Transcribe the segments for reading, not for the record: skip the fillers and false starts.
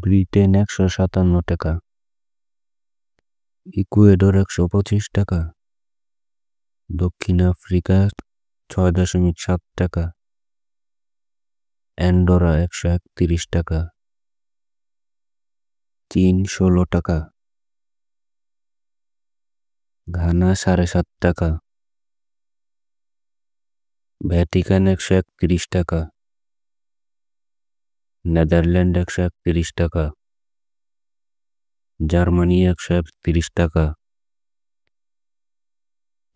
Britain 157 টাকা, Ecuador 125 টাকা, দক্ষিণ আফ্রিকা 6.7 টাকা, অ্যান্ডোরা 131 টাকা, চীন 16 টাকা, ঘানা 7.5 টাকা, ভ্যাটিকান 131 টাকা, নেদারল্যান্ড 131 টাকা, জার্মানি 131 টাকা,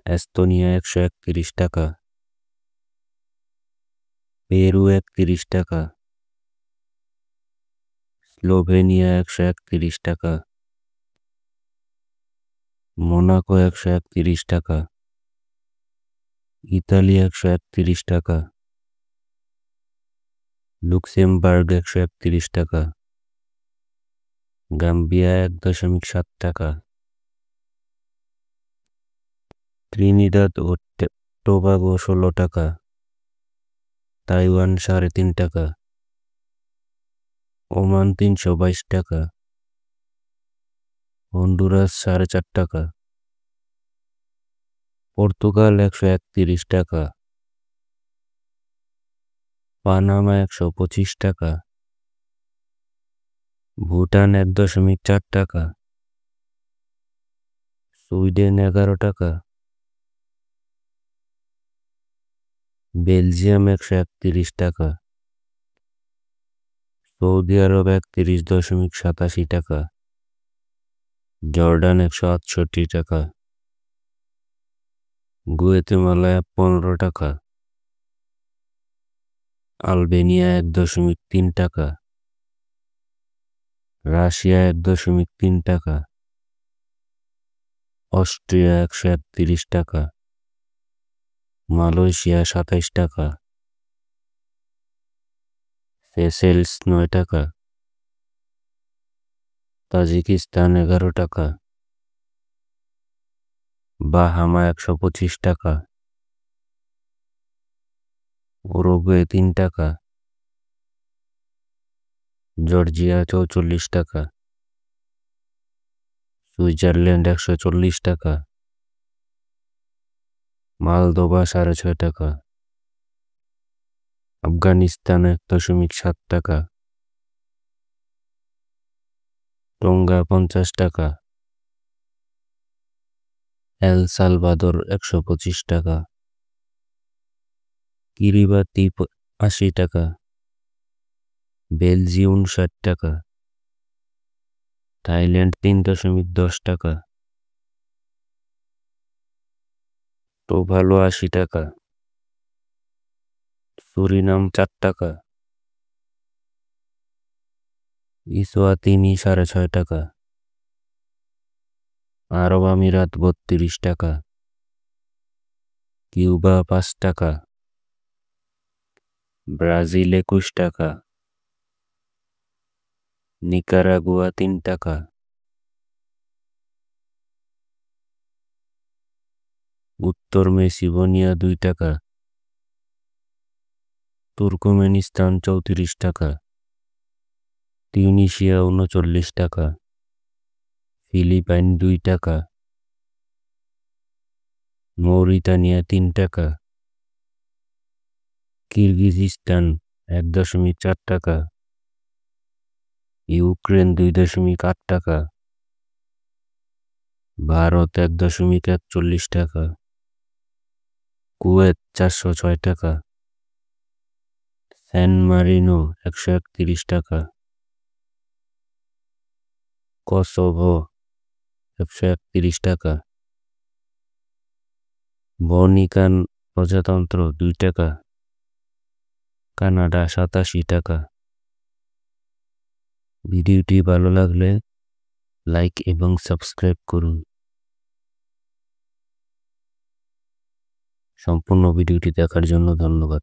এস্তোনিয়া 131 টাকা, পেরু 31 টাকা, স্লোভেনিয়া 131 টাকা, মোনাকো 131 টাকা, ইতালি 131 টাকা, লুক্সেমবার্গ 131 টাকা, গাম্বিয়া 1.7 টাকা, ত্রিনিদাদ ও টোবাগো 16 টাকা, তাইওয়ান 3.5 টাকা, ওমান 322 টাকা, হন্ডুরাস 4.5 টাকা, পর্তুগাল 131 টাকা, পানামা 125 টাকা, ভুটান 1.4 টাকা, সুইডেন 11 টাকা, বেলজিয়াম 131 টাকা, সৌদি আরব 31.87 টাকা, জর্ডান 168 টাকা, গুয়েতেমালা 15 টাকা, আলবেনিয়া 1.3 টাকা, রাশিয়া 1.3 টাকা, অস্ট্রিয়া 131 টাকা, মালয়েশিয়া 27 টাকা, সেসেলস 9 টাকা, তাজিকিস্তান 11 টাকা, বাহামা 125 টাকা, উরুগুয়ে 3 টাকা, জর্জিয়া 44 টাকা, সুইজারল্যান্ড 140 টাকা, মালদোভা 6.5 টাকা, আফগানিস্তান 1.7 টাকা, টোঙ্গা 50 টাকা, এল সালভাদর 125 টাকা, কিরিবাতি 80 টাকা, বেলজিয়াম 60 টাকা, থাইল্যান্ড 3.10 টাকা, টোভালো 80 টাকা, সুরিনাম 4 টাকা, ইসওয়াতিনি 6.5 টাকা, আরব আমিরাত 32 টাকা, কিউবা 5 টাকা, ব্রাজিল 21 টাকা, নিকারাগুয়া 3 টাকা, উত্তর মেসিডোনিয়া 2 টাকা, তুর্কমেনিস্তান 34 টাকা, তিউনিসিয়া 39 টাকা, ফিলিপাইন 2 টাকা, মৌরিতানিয়া 3 টাকা, কিরগিজস্তান 1.4 টাকা, ইউক্রেন 2.8 টাকা, ভারত 1.41 টাকা, কুয়েত 406 টাকা, স্যান মারিনো 131 টাকা, কসোভো 131 টাকা, ভ্যাটিকান প্রজাতন্ত্র 2 টাকা, কানাডা 87 টাকা। ভিডিওটি ভালো লাগলে লাইক এবং সাবস্ক্রাইব করুন। সম্পূর্ণ ভিডিওটি দেখার জন্য ধন্যবাদ।